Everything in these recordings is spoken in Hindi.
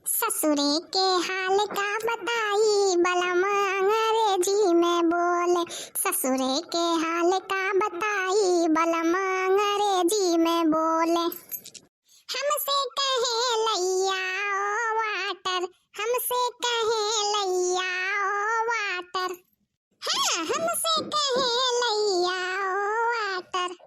ससुरे के हाल का बताई बलम अंग्रेजी में बोले। ससुरे के हाल का बताई बलम अंग्रेजी में बोले। हमसे कहे लैया ओ वाटर, हमसे कहे लैया ओ वाटर। हाँ, हमसे कहे लैया ओ वाटर।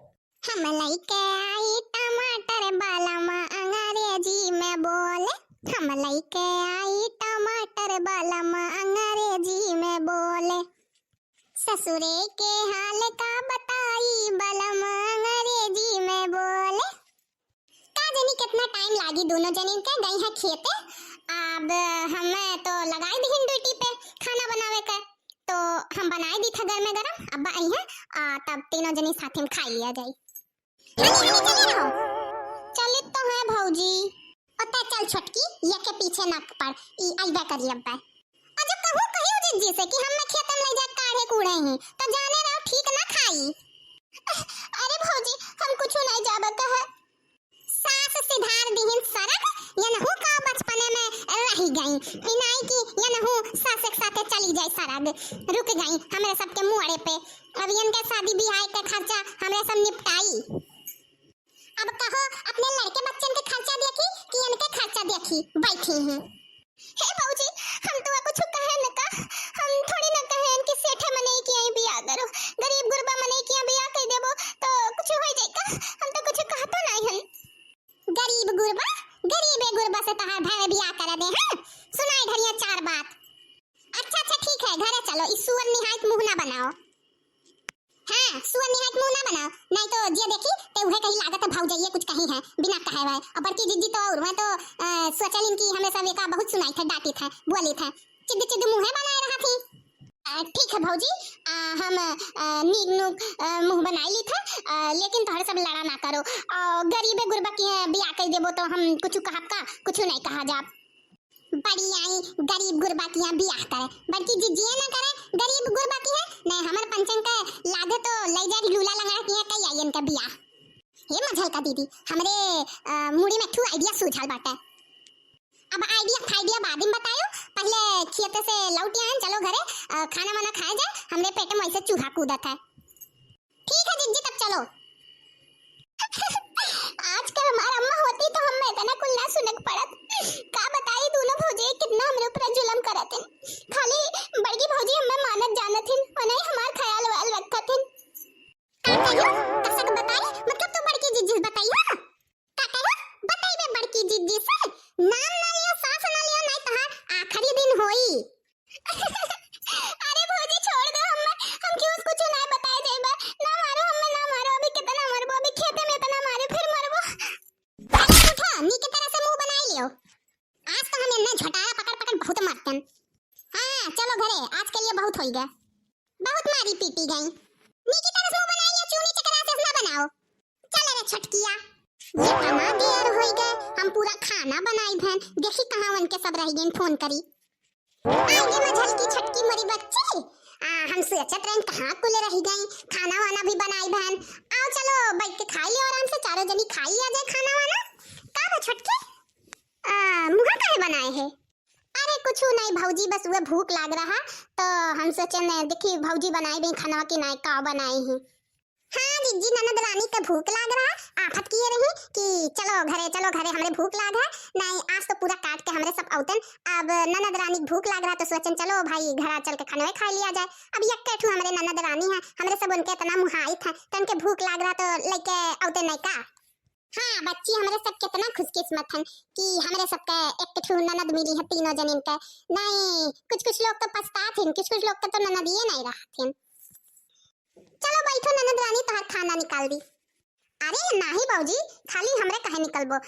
हम लइके आई टमाटर बलम अंग्रेजी में बोले। हम लइके आई टमाटर बलम अंग्रेजी में बोले। ससुरे के हाल का बताई बलम अंग्रेजी में बोले। का जनी कितना टाइम लागी दोनों जनी के गई है खेते। अब हमें तो लगाई दी ड्यूटी पे खाना बनावे का, तो हम बनाई दी था घर में गरम। अब आई है तब तीनों जनी साथ में खा लिया जाए। चले तो है भौजी। अता चल छोटकी, ये के पीछे ना पड़, ई आइबा करी अब्बा। अजो कहूं कहियो जिज्जी से कि हम खेत में ले जा काढ़े कूड़े हैं तो जाने रहो ठीक ना खाई। अरे भौजी हम कुछ नहीं जाबा कह। सास सिधार दिहिन सरक या नहु का बचपने में रही गई इनाई की या नहु सास के साथे चली जाए सरग रुक गई हमरे सबके मुंहड़े पे। अब इनके शादी ब्याह के खर्चा हमरे सब निपटाई। अब कहो अपने लड़के बच्चन के खर्चा देखी कि इनके खर्चा देखी बैठी हैं। हे भौजी हम तो कुछ कहे न का, हम थोड़ी न कहे कि सेठे मने कि आई बियाह करो, गरीब गुरबा मने कि बियाह कर देबो तो कुछ हो जाए का। हम तो कुछ कहतो नहीं हन। गरीब गुरबा, गरीबे गुरबा से तहार भाई बियाह कर दे हैं। सुनाई घरिया चार बात। अच्छा ठीक है घरे चलो, इस सुअर निहायत मुंह ना बनाओ। हाँ सुअर निहायत मुंह ना बनाओ, नहीं तो जे देखी ते उहे कहीं लागत भाव जाइए कुछ कहीं है बिना कहे हुए। अब बड़की जिज्जी तो और मैं तो सोचलिन कि हमें सब एका बहुत सुनाई थे, डांटी थे, बोली थे, चिद्द मुंह बनाए रहा थी। ठीक है भौजी, हम नीक मुंह बनाई ली थे, लेकिन तोहरे सब लड़ा ना करो। गरीबे गुरबा की बियाह कर देबो तो हम कुछ कहब का, कुछ नहीं कहा जाब। बड़ी आई गरीब गुरबा की बियाह करे, बड़की जिज्जी ना करे गरीब गुरबा की है नहीं। हमर पंचन का लागे तो ले जा लूला लंगड़ा की है कई आयन का बियाह। ये मझल का दीदी हमरे मुड़ी में ठू आइडिया सूझल बाटे। अब आइडिया बाद में बतायो, पहले खेत से लौट आए चलो घरे खाना वाना खाए जाए, हमरे पेट में ऐसे चूहा कूदत है। ठीक है जिज्जी तब चलो। आजकल हमार अम्मा होती तो हम इतना कुल ना सुनक पड़त। का बताई दोनों भौजी कितना हमरे ऊपर जुल्म करत हैं। खाली बड़की भौजी हमें मानत जानत हैं और नहीं हमार ख्याल वाल रखत हैं। का कहियो कसक बताई मतलब तो बड़की जिज्जी बताइयो। का कहियो बताई बे बड़की जिज्जी से नाम ना लियो, सास ना लियो, नहीं तहार आखिरी दिन होई। अरे भौजी छोड़ दो, हम क्यों कुछ नहीं बताए जाइबा। ना मारो हमें, ना मारो, अभी कितना मारबो, अभी खेते में इतना मारे फिर मरबो। उठा नी के तरह से मुंह बनाई लियो। आज तो हमें ना झटाया पकड़ बहुत मारतन। हां चलो घरे, आज के लिए बहुत होई गया, बहुत मारी पीटी गई। नी की तरह से मुंह बनाई लियो, चूनी चकरा से ना बनाओ। चल रे छटकिया, ये बना देर होई गए, हम पूरा खाना बनाई भन, देखी कहां वन के सब रह गइन फोन करी। आगे में झलकी छटकी मरी बच्ची, हम सोचत रहे कहां कुल रह गई, खाना वाना भी बनाई बहन। आओ चलो बैठ के खा लियो आराम से, चारों जनी खा लिया जाए खाना वाना। का बा छटकी मुहा काहे बनाए है। अरे कुछ नहीं भौजी, बस वो भूख लाग रहा तो हम सोचे न देखी भौजी बनाई भी खाना की नहीं का बनाई है। हाँ जिज्जी ननद रानी का भूख लाग रहा, आफत किए रही कि चलो घरे हमरे भूख लाग है। नहीं आज तो पूरा काट के हमरे सब औतन। अब ननद रानी भूख लाग रहा तो सोचन चलो भाई घर चल के खाना खा लिया जाए। अब यक्के ठू हमरे ननद रानी है, हमरे सब उनके इतना मुहाई था तो उनके भूख लाग रहा तो लेके औते नहीं का। हाँ बच्ची हमरे सब कितना खुशकिस्मत हैं कि हमरे सबके एक ठू ननद मिली है तीनों जनिन के। नहीं कुछ लोग तो पछतात हैं, कुछ लोग के तो ननद ये नहीं रहते। चलो बैठो ननद रानी तोहर खाना निकाल दी। अरे नहीं बाबूजी खाली हमरे कहे निकलबो,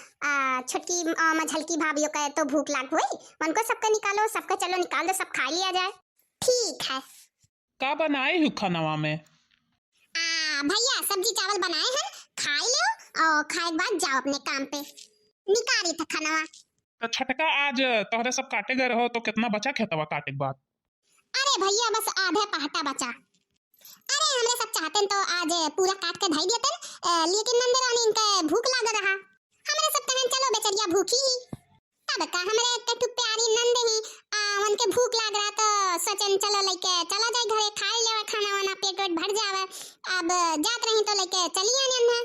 छोटकी मझलकी भाभियों का तो भूख लाग हुई, उनको सबका निकालो, सबका चलो निकाल दो, सब खा लिया जाए। ठीक है। का बनाए हो खानावा में? भैया सब्जी चावल बनाए हैं, खाई लो और खाए के बाद जाओ अपने काम पे। निकाली था खानावा। तो छटका आज तोहरे सब काटे गए रहो तो कितना बचा खेतवा काटे के बाद? अरे भैया बस आधे पहाटा बचा। अरे हमरे सब चाहते तो आज पूरा काट के धई देते, लेकिन नंद रानी इनके भूख लग रहा। हमरे सब कहन चलो बेचरिया भूखी तब का हमरे एक ठु प्यारी नंद ही उनके भूख लाग रहा तो सोचन चलो लेके चला जाए घरे खा लेवा खाना वाना पेट वेट भर जावे। अब जात रही तो लेके चली आने है।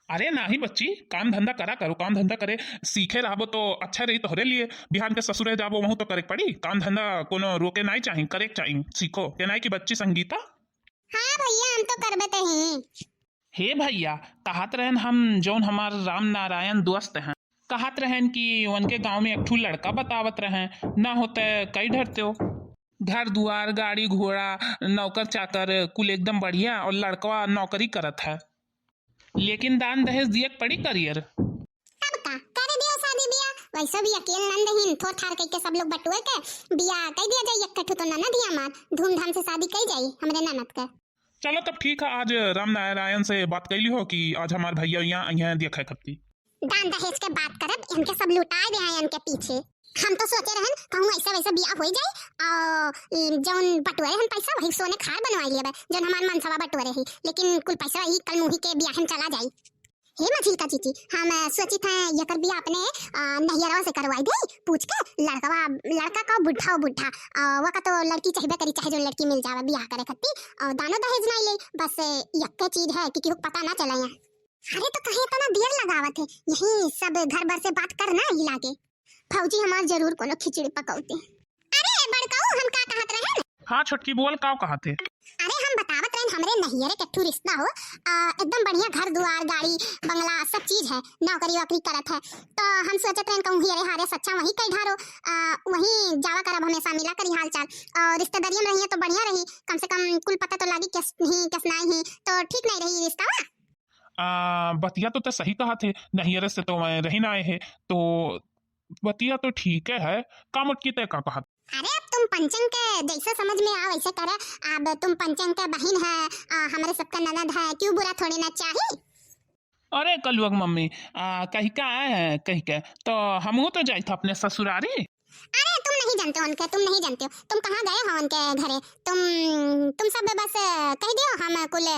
अरे नाही बच्ची, काम धंधा करा करो, काम धंधा करे सीखे रहबो तो अच्छा रही तोहरे लिए। बिहान के ससुरे जाबो वहू तो करे पड़ी। काम धंधा कोनो रोके नहीं चाहिए, करे चाहिए, सीखो के नहीं की बच्ची संगीता। हाँ भैया हम तो करबे ते ही। हे भैया, कहत रहन हम जौन हमार राम नारायण दोस्त हैं, कहत रहन कि उनके गांव में एक ठू लड़का बतावत रहे, ना होते कई डरते हो। घर दुआर गाड़ी घोड़ा नौकर चाकर कुल एकदम बढ़िया, और लड़का नौकरी करत है, लेकिन दान दहेज दिए पड़ी करियर। तब का करे दियो शादी बियाह, वैसे भी अकेले नंद ही थोड़ थार कह के सब लोग बटुए के बियाह कह दिया जाए। एक ठु तो ननद ही हमार धूमधाम से शादी कई जाई हमरे ननद का। चलो तब ठीक है, आज राम नारायण से बात कैली हो कि आज हमार भैया यहाँ देखे खत्ती दान दहेज के बात करब, इनके सब लुटाए दे हैं इनके पीछे। हम तो सोचे रहन कहूं ऐसा वैसा बियाह हो जाए और जौन बटुरे हम पैसा वही सोने खार बनवाई लेबे जौन हमार मनसवा बटुरे ही, लेकिन कुल पैसा वही कल मुही के बियाह में चला जाई। हे मछली का चीची, हम सोची थे यकर बियाह अपने नहियरवा से करवाई दे, पूछ के लड़का का बुढ़ा बुढ़ा वका तो लड़की चाहिए करी, चाहे जो लड़की मिल जावे बियाह करे खत्ती, और दानो दहेज नहीं ले, बस यक्के चीज है कि केहू पता ना चले। अरे तो कहे इतना देर लगावत है, यही सब घर भर से बात करना ही लागे। फौजी हमार जरूर कोनो खिचड़ी पकौते। अरे बड़काऊ हम का कहत रहे। हाँ छोटकी बोल, का कहा थे? अरे हम बतावत रहे हमरे नहियरे के ठू रिश्ता हो, एकदम बढ़िया घर दुआर गाड़ी बंगला सब चीज है, नौकरी वोकरी करत है, तो हम सोचत रहे कहूं हियरे हारे सच्चा वही कई ढारो, वही जावा करब हमेशा मिला करी हाल चाल, और रिश्तेदारी में रही तो बढ़िया रही, कम से कम कुल पता तो लागी किस नहीं ही, तो ठीक नहीं रही रिश्ता। बतिया तो सही कहा थे, नहियर से तो मैं रही ना आए है, तो बतिया तो ठीक है। का मुटकी तय का कहा? अरे अब तुम पंचंग के जैसे समझ में आ वैसे करे, अब तुम पंचंग का बहन है, हमारे सबका ननद है, क्यों बुरा थोड़ी ना चाहिए। अरे कलुअग मम्मी, कहीं का आए हैं कहीं के, तो हम तो जाए थे अपने ससुरारी। अरे तुम नहीं जानते हो उनके, तुम नहीं जानते हो, तुम कहाँ गए हो उनके घरे, तुम सब बस कह दियो हम कुल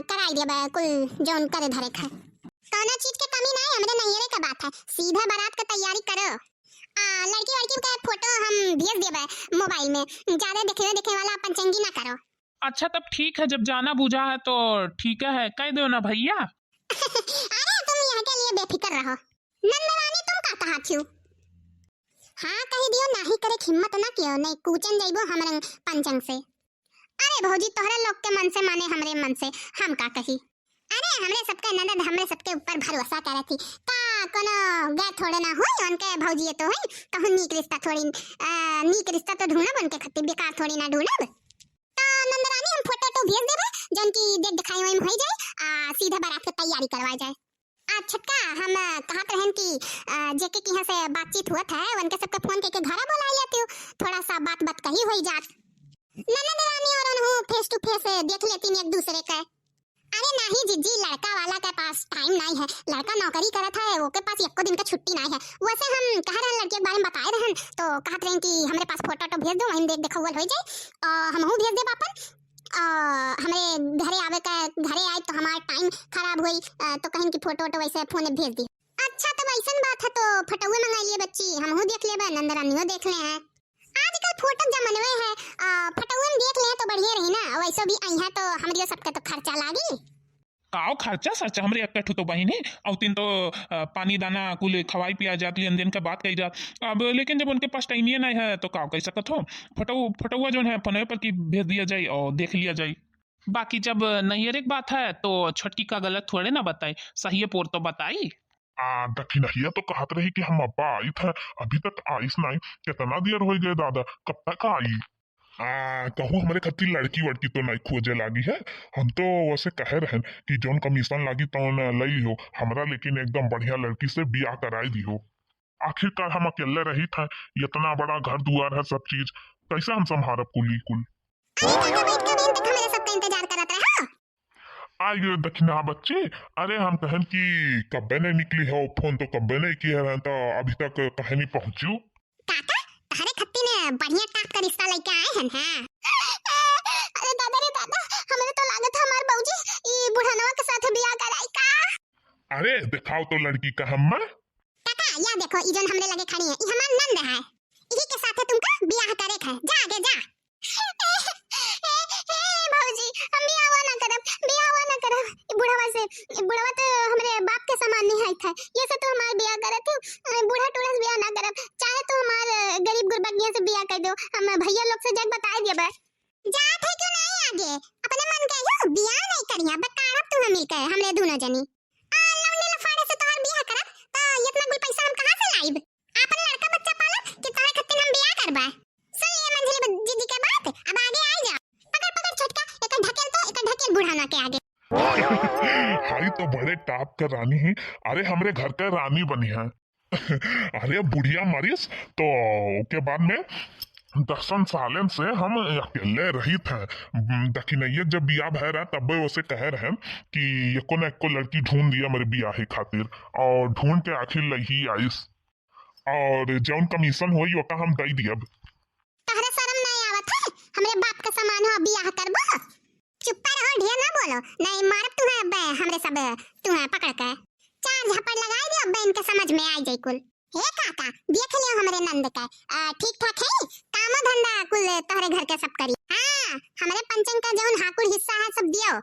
कराई देबे कुल जो करे धरे खा, कौनो चीज के कमी नहीं, हमरे नैयरे का बात है, सीधा बारात का तैयारी करो। लड़की वड़की का फोटो हम भेज देबे मोबाइल में, ज्यादा देखे वाला पंचंगी ना करो। अच्छा तब ठीक है, जब जाना बुझा है तो ठीक है, कह दो ना भैया। अरे तुम यहाँ के लिए बेफिक्र रहो। नंदरानी तुम का कहा थी? हाँ कह दियो, नहीं करे हिम्मत ना कियो, नहीं कूचन जाइबो हमरे पंचंग से। अरे भौजी तोहरे लोग के मन से माने हमरे मन से, हम का कही। अरे हमरे सबके ननद हमरे सबके ऊपर भरोसा करे थी, का कोनो गए थोड़े ना होई, उनके भौजी तो होई, कहूं नीक रिश्ता थोड़ी नीक रिश्ता तो ढूंढब उनके खत्ती, बेकार थोड़ी ना ढूंढब। तो नंदरानी हम फोटो तो भेज देबे, जौन की देख दिखाई वही हो जाए, सीधा बारात की तैयारी करवाई जाए। छटका हम कहत रहन कि जेके की यहाँ से बातचीत हुआ है उनके सबके फोन करके घर बुला लेती हूँ, थोड़ा सा बात कही हुई जात, ननद रानी और उन्हों फेस टू फेस देख लेती एक दूसरे का। अरे नहीं जीजी, लड़का वाला के पास टाइम नहीं है, लड़का नौकरी करत है, वो के पास एको दिन का छुट्टी नहीं है। वैसे हम कह रहे लड़के के बारे में बताए रहन, तो कहत रहे कि हमारे पास फोटो तो भेज दो, हम देख देखौल हो जाए, और हमहू भेज देब अपन, हमारे घरे आवे का, घरे आए तो हमारा टाइम खराब हुई, तो कहें कि फोटो वोटो वैसे फोन में भेज दी। अच्छा तो वैसन बात है, तो फटुआ मंगा लिए बच्ची, हमहू देख लेबे, नंदरानियो देख ले हैं, आजकल फोटो जमनवे है, फटुआ में देख ले तो बढ़िया रही ना, वैसे भी आई है तो हमरियो सबके तो खर्चा लागी। काओ खर्चा सच्चा हमरे एक तो बहिनी, और तीन तो पानी दाना कुल खवाई पिया जात, लेन देन का बात कही जात। अब लेकिन जब उनके पास टाइम ये नहीं है तो काओ कह सकत हो, फटुआ जो है फोन पर की भेज दिया जाए और देख लिया जाए। बाकी जब नैयर एक बात है तो छटकी का गलत थोड़े ना बताई, सही पोर तो बताई। दखिनहिया तो कहत रही कि हम अब्बा आई था, अभी तक आईस नहीं, कितना देर हो गए दादा, कब तक आई? कहूँ हमारे खत्ती लड़की वड़की तो नहीं खोजे लागी है, हम तो वैसे कहे रहन कि जौन कमीशन लागी तो लई हो हमरा, लेकिन एकदम बढ़िया लड़की से बियाह कराई दी हो। आखिरकार हम अकेले रही था, इतना बड़ा घर दुआर है, सब चीज कैसे हम संभारब कुली कुल। आइए दक्षिणा बच्चे, अरे हम कहन कि कब्बे नहीं निकली हो, फोन तो कब्बे नहीं किया है, तो अभी तक कहे नहीं पहुंचू। काका तारे खत्ती ने बढ़िया टाप का रिश्ता लेके आए हैं। हां अरे दादा रे दादा, हमें तो लागत है हमार बाबूजी ई बुढ़ानवा के साथ बियाह कराई का। अरे दिखाओ तो लड़की का हम काका या देखो ई जोन हमरे लगे खड़ी है ई हमार नंद है, इही के साथे तुमका बियाह करे है। जा आगे जा। भौजी हम बियाह ना करब ई बुढ़वा तो हमरे बाप के समान नहीं है था, ये से तो हमार बियाह करे थे, बूढ़ा टोला से बियाह ना करब, चाहे तो हमार गरीब गुरबगिया से बियाह कर दो, हम भैया लोग से जग बता दिए बे। जा थे क्यों नहीं आगे अपने मन के यो बियाह नहीं करिया बताड़ब तू मिलके हमरे दोनों जनी लौंडे लफाड़े से तोहर बियाह करब तो इतना कुल पैसा हम कहां से लाइब, अपन लड़का बच्चा पालब कि तोहरे खातिर हम बियाह करबा। सुन ये मंझली दीदी के बात, अब आगे आ जा, पकड़ पकड़ छोटका एक ढकेल बुढ़ाना के आगे। हाई तो बड़े टाप के रानी है, अरे हमरे घर के रानी बनी है। अरे बुढ़िया मरीज तो के बाद में 10 सालन से हम अकेले रही थे, दखिनैया जब बियाह भय रहा तब उसे कह रहे कि एको न एको लड़की ढूंढ दिया मेरे बियाह खातिर, और ढूंढ के आखिर लही आइस, और जौन कमीशन होई ओका हम दई दियब। तहरे शर्म नहीं आवत है, हमरे बाप का सामान हो बियाह करबो, चुप रहो ढेर ना बोलो, नहीं मारब तुम्हें बे हमरे सब तुम्हें पकड़ के 4 झपड़ लगाई दे, अब इनके समझ में आ जाई कुल। हे काका देख लियो हमरे नंद के ठीक ठाक है, काम धंधा कुल तोहरे घर के सब करी। हां हमरे पंचंग का जौन हाकुड़ हिस्सा है सब दियो।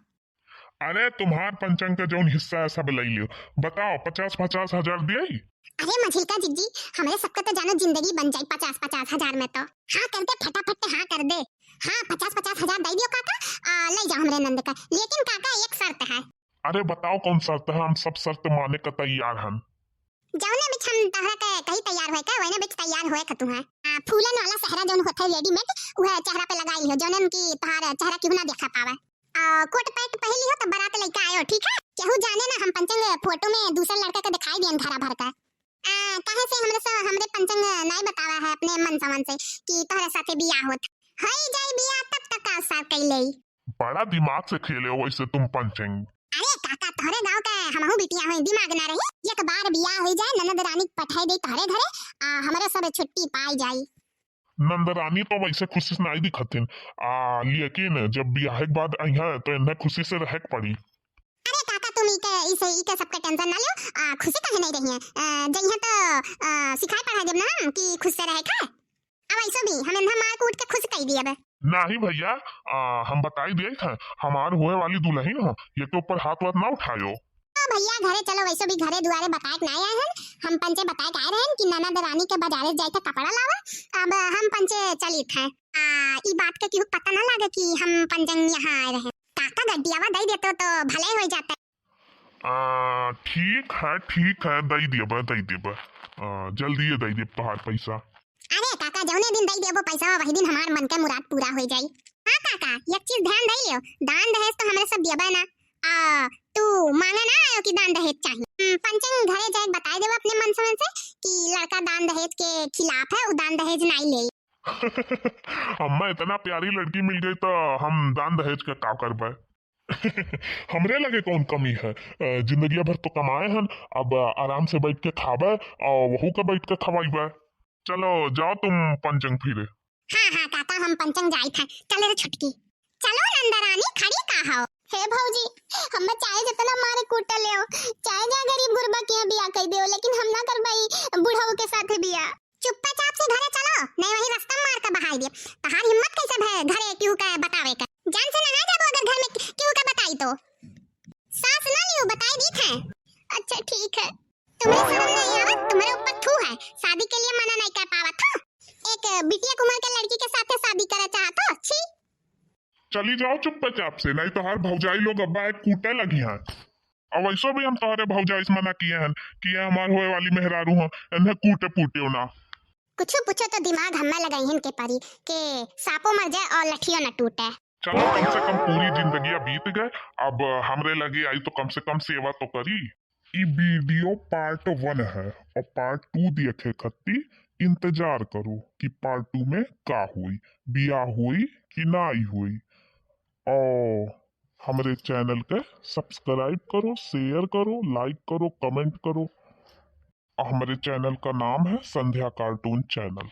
अरे तुम्हार पंचंग का जौन हिस्सा है सब लई लियो, बताओ 50-50 हजार दियई। अरे मझिलका जिज्जी हमरे सबका तो जानो जिंदगी बन जाई 50-50 हजार में तो हाँ कर दे, फटाफट हाँ कर दे। हाँ 50-50 हजार दे दियो काका, ले जाओ हमरे नंद का, लेकिन काका एक शर्त है। अरे बताओ कौन शर्त है, हम सब शर्त माने का तैयार हैं। जौने बिच हम तोहरा के कहीं तैयार होए का वने बिच तैयार होए का तुहा फूलन वाला सहरा जौन होथे रेडीमेड उहे चेहरा पे लगाई लियो, जौनन की तोहार चेहरा क्यों ना देखा पावे, कोट पैंट पहन लियो तो बारात लइका आयो, ठीक है। केहू जाने ना हम पंचंग फोटो में दूसरा लड़का के दिखाई दियन धरा भर का, काहे से हमरे पंचंग नहीं बतावा है अपने मन समन से कि तोहरे साथे बियाह होत हई जाई बियाह तब तक आसार कइलेई। बड़ा दिमाग से खेले हो वैसे तुम पंचंग। अरे काका तोहरे गांव के हमहु बिटिया होई, दिमाग ना रही, एक बार बियाह हो जाए ननद रानी पठाई दे तोहरे घरे, हमरे सब छुट्टी पाई जाई। नंदरानी तो वैसे खुशी से नहीं दिखतिन, लेकिन जब बियाह के बाद आई है तो इन्हें खुशी से रह पड़ी। अरे काका तुम इके सबका टेंशन ना लो, खुशी कहे नहीं रही है, जइहा तो सिखाई पढ़ा देब ना हम कि खुश से रहे का, अब ऐसो भी हम इन्हा मार कूट के खुश कई दिए। नहीं भैया, हम बताई दिए थे हमार होए वाली दुल्हन हो, ये के ऊपर हाथ वाथ ना उठायो। भैया घरे चलो, वैसे भी घरे दुआरे बताए के नहीं आए हैं, हम पंचे बताए के आए रहे कि ननद रानी के बाजारे जाए थे कपड़ा लावा, अब हम पंचे चली थे, ई बात के केहू पता ना लगे कि हम पंचंग यहाँ आए रहे। काका गड्डियावा दई देतो तो भले हो जाता। ठीक है दई देब, जल्दी दई देब तोहार पैसा। अरे काका जौने दिन दई देबो पैसा वही दिन हमार मन का मुराद पूरा हो जाई। हां काका एक चीज ध्यान दई लियो, दान दहेज तो हमरे सब देबे ना, तू मांगे ना आयो कि दान दहेज चाहिए, पंचंग घरे जाके बताई देबो अपने मन समझ से कि लड़का दान दहेज के खिलाफ है, वो दान दहेज नहीं ले। अम्मा इतना प्यारी लड़की मिल गई तो हम दान दहेज का का करबे। हमरे लगे कौन कमी है, जिंदगी भर तो कमाए हैं, अब आराम से बैठ के खाबे और वहू का बैठ के खवाइबे। चलो जाओ तुम पंचंग फिरे। हाँ काका हम पंचंग जाई था, चले रे छुटकी, चलो नंदरानी खड़ी का हो। हे भौजी हम चाहे जितना मारे कूट ले हो, चाहे जा गरीब गुरबा के बियाह कई देओ, लेकिन हम ना करबाई बुढ़ाऊ के साथ बियाह। चुपचाप से घरे चलो, नहीं वही रास्ता मार के बहाई दे। तहार हिम्मत कैसे है घरे क्यों का बतावे का, जान से ना जाबो अगर घर में क्यों का बताई तो सास ना लियो बताई दी थे। अच्छा ठीक है, तुम्हें शर्म नहीं आवत, तुम्हारे ऊपर थू है, शादी के लिए मना नहीं कर पावत था, एक बिटिया कुमार के लड़की के साथ शादी करे चाहत हो, छी। चली जाओ चुपचाप से, नहीं तो हर भौजाई लोग अब्बा एक कूटे लगी हैं। और वैसे भी हम तोहरे भौजाई से मना किए हैं कि ये हमार होए वाली मेहरारू हो, इन्हें कूटे पूटे ना। कुछ पूछो तो दिमाग हमें लगाई हैं के परी के सांपों मर जाए और लठियों न टूटे। चलो कम से कम पूरी जिंदगी बीत गए, अब हमरे लगे आई तो कम से कम सेवा तो करी। ई वीडियो पार्ट 1 है और पार्ट 2 देखे खत्ती इंतजार करो कि पार्ट 2 में का हुई, बियाह हुई कि ना हुई। और हमारे चैनल के सब्सक्राइब करो, शेयर करो, लाइक करो, कमेंट करो। और हमारे चैनल का नाम है संध्या कार्टून चैनल।